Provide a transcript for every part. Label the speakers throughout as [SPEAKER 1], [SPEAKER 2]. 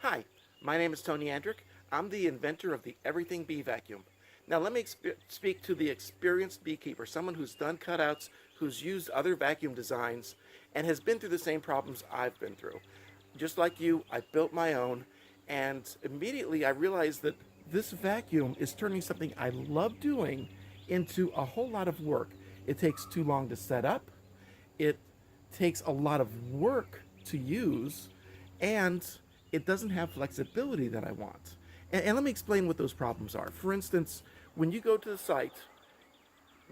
[SPEAKER 1] Hi, my name is Tony Andrick. I'm the inventor of the Everything Bee Vacuum. Now let me speak to the experienced beekeeper, someone who's done cutouts, who's used other vacuum designs, and has been through the same problems I've been through. Just like you, I built my own, and immediately I realized that this vacuum is turning something I love doing into a whole lot of work. It takes too long to set up. It takes a lot of work to use, and it doesn't have flexibility that I want. And let me explain what those problems are. For instance, when you go to the site,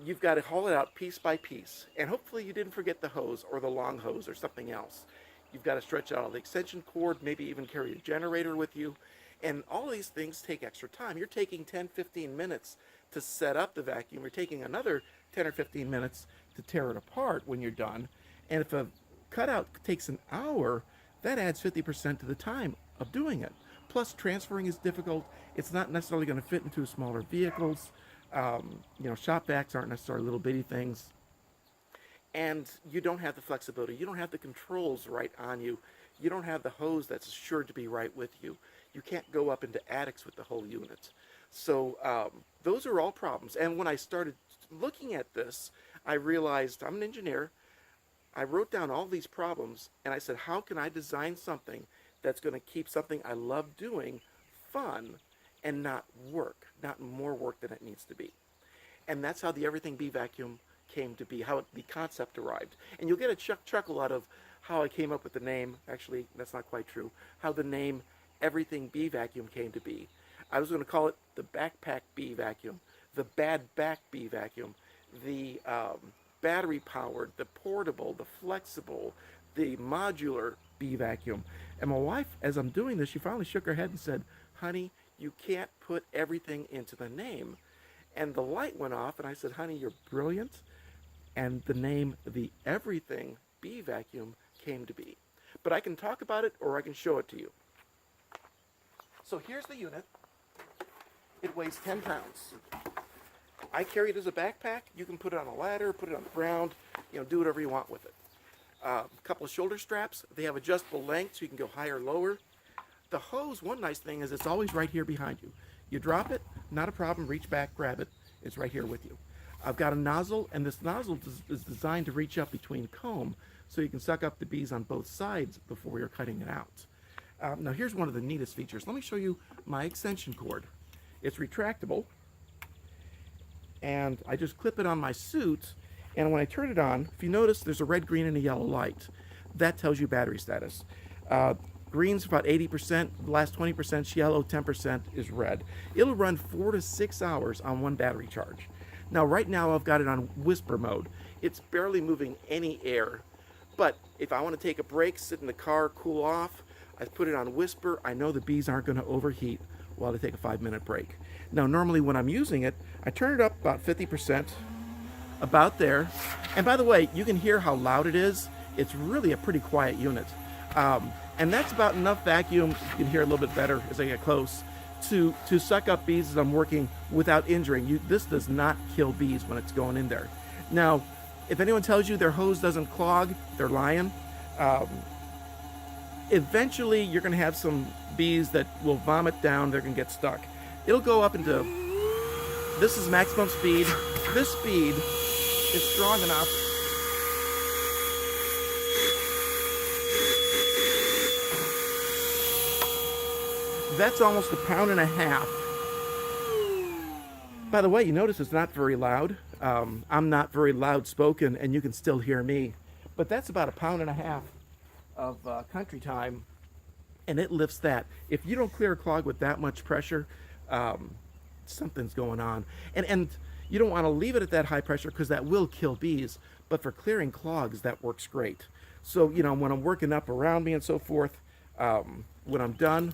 [SPEAKER 1] you've got to haul it out piece by piece, and hopefully you didn't forget the hose or the long hose or something else. You've got to stretch out all the extension cord, maybe even carry a generator with you, and all these things take extra time. You're taking 10-15 minutes to set up the vacuum. You're taking another 10 or 15 minutes to tear it apart when you're done. And if a cutout takes an hour, that adds 50% to the time of doing it. Plus, transferring is difficult. It's not necessarily going to fit into smaller vehicles. Shop vacs aren't necessarily little bitty things. And you don't have the flexibility. You don't have the controls right on you. You don't have the hose that's assured to be right with you. You can't go up into attics with the whole unit. So those are all problems. And when I started looking at this, I realized I'm an engineer. I wrote down all these problems, and I said, how can I design something that's going to keep something I love doing fun and not more work than it needs to be? And that's how the Everything Bee Vacuum came to be, how the concept arrived. And you'll get a chuckle out of how I came up with the name. Actually, that's not quite true. How the name Everything Bee Vacuum came to be. I was going to call it the Backpack Bee Vacuum, the Bad Back Bee Vacuum, the battery powered, the portable, the flexible, the modular bee vacuum. And my wife, as I'm doing this, she finally shook her head and said, honey, you can't put everything into the name. And the light went off, and I said, honey, you're brilliant. And the name, the Everything Bee Vacuum, came to be. But I can talk about it, or I can show it to you. So here's the unit. It weighs 10 pounds. I carry it as a backpack. You can put it on a ladder, put it on the ground, do whatever you want with it. A couple of shoulder straps. They have adjustable length, so you can go higher or lower. The hose, one nice thing is it's always right here behind you. You drop it, not a problem, reach back, grab it. It's right here with you. I've got a nozzle, and this nozzle is designed to reach up between comb, so you can suck up the bees on both sides before you're cutting it out. Now here's one of the neatest features. Let me show you my extension cord. It's retractable, and I just clip it on my suit, and when I turn it on, if you notice, there's a red, green, and a yellow light. That tells you battery status. Green's about 80%, the last 20% yellow, 10% is red. It'll run 4 to 6 hours on one battery charge. Now, right now, I've got it on whisper mode. It's barely moving any air, but if I want to take a break, sit in the car, cool off, I put it on whisper. I know the bees aren't going to overheat while I take a 5-minute break. Now, normally when I'm using it, I turn it up about 50%, about there. And by the way, you can hear how loud it is. It's really a pretty quiet unit. And that's about enough vacuum, you can hear a little bit better as I get close, to suck up bees as I'm working without injuring you. This does not kill bees when it's going in there. Now, if anyone tells you their hose doesn't clog, they're lying. Eventually, you're going to have some bees that will vomit down. They're going to get stuck. It'll go up into, this is maximum speed. This speed is strong enough. That's almost 1.5 pounds. By the way, you notice it's not very loud. I'm not very loud spoken, and you can still hear me. But that's about 1.5 pounds of country time, and it lifts that. If you don't clear a clog with that much pressure, something's going on. And you don't want to leave it at that high pressure because that will kill bees. But for clearing clogs, that works great. So, when I'm working up around me and so forth, when I'm done,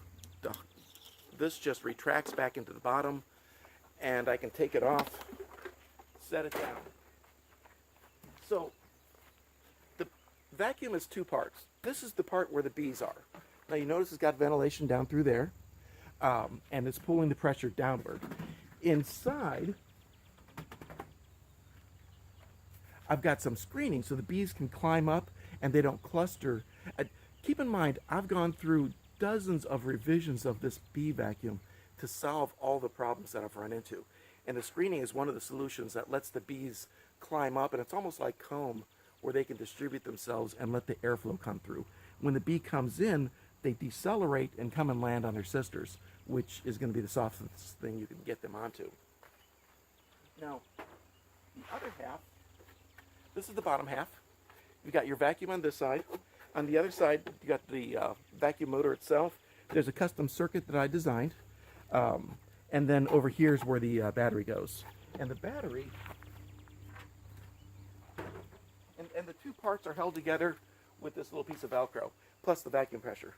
[SPEAKER 1] this just retracts back into the bottom, and I can take it off, set it down. So the vacuum is 2 parts. This is the part where the bees are. Now you notice it's got ventilation down through there, and it's pulling the pressure downward. Inside, I've got some screening so the bees can climb up and they don't cluster. Keep in mind, I've gone through dozens of revisions of this bee vacuum to solve all the problems that I've run into. And the screening is one of the solutions that lets the bees climb up, and it's almost like comb where they can distribute themselves and let the airflow come through. When the bee comes in, they decelerate and come and land on their sisters, which is going to be the softest thing you can get them onto. Now, the other half, this is the bottom half. You've got your vacuum on this side. On the other side, you got the vacuum motor itself. There's a custom circuit that I designed. And then over here is where the battery goes. And the battery, and the two parts are held together with this little piece of Velcro, plus the vacuum pressure.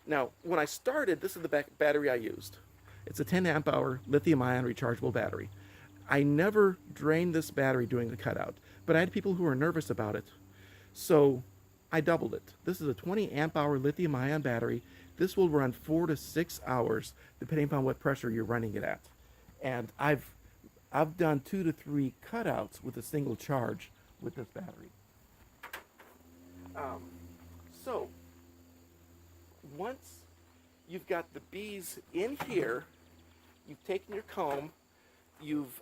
[SPEAKER 1] Now, when I started, this is the battery I used. It's a 10 amp hour lithium-ion rechargeable battery. I never drained this battery doing the cutout, but I had people who were nervous about it. So I doubled it. This is a 20 amp hour lithium-ion battery. This will run 4 to 6 hours, depending upon what pressure you're running it at. And I've done 2 to 3 cutouts with a single charge with this battery. So once you've got the bees in here, you've taken your comb, you've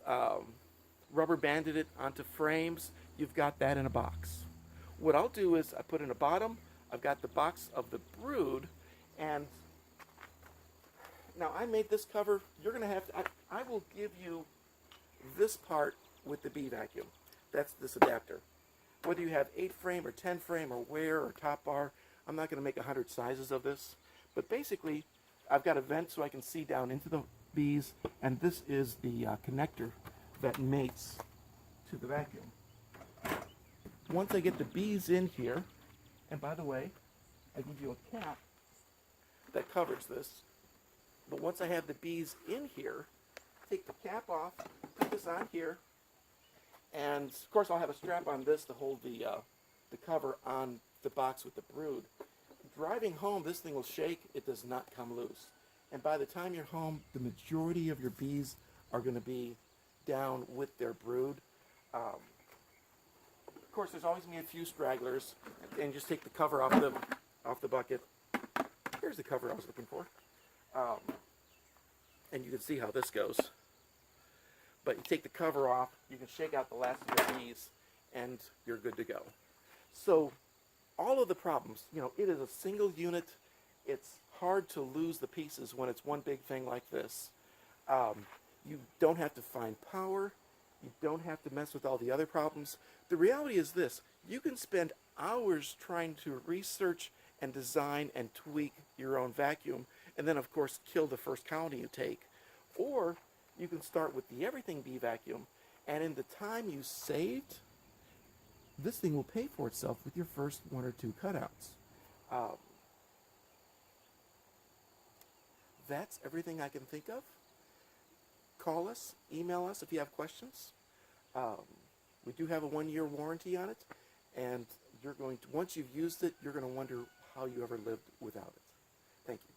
[SPEAKER 1] rubber banded it onto frames, you've got that in a box. What I'll do is I put in a bottom, I've got the box of the brood, and now I made this cover. You're going to have to, I will give you this part with the bee vacuum. That's this adapter. Whether you have 8 frame or 10 frame or wear or top bar, I'm not going to make 100 sizes of this. But basically, I've got a vent so I can see down into the bees, and this is the connector that mates to the vacuum. Once I get the bees in here, and by the way, I give you a cap that covers this, but once I have the bees in here, take the cap off, put this on here, and of course I'll have a strap on this to hold the cover on the box with the brood. Driving home, this thing will shake, it does not come loose. And by the time you're home, the majority of your bees are going to be down with their brood. Of course, there's always going to be a few stragglers, and just take the cover off the bucket. Here's the cover I was looking for. And you can see how this goes. But you take the cover off, you can shake out the last of your bees, and you're good to go. So all of the problems, it is a single unit. It's hard to lose the pieces when it's one big thing like this. You don't have to find power. You don't have to mess with all the other problems. The reality is this: you can spend hours trying to research and design and tweak your own vacuum, and then of course kill the first colony you take. Or you can start with the Everything Bee vacuum, and in the time you saved, this thing will pay for itself with your first 1 or 2 cutouts. That's everything I can think of. Call us, email us if you have questions. We do have a 1-year warranty on it, and you're going to, once you've used it, you're going to wonder how you ever lived without it. Thank you.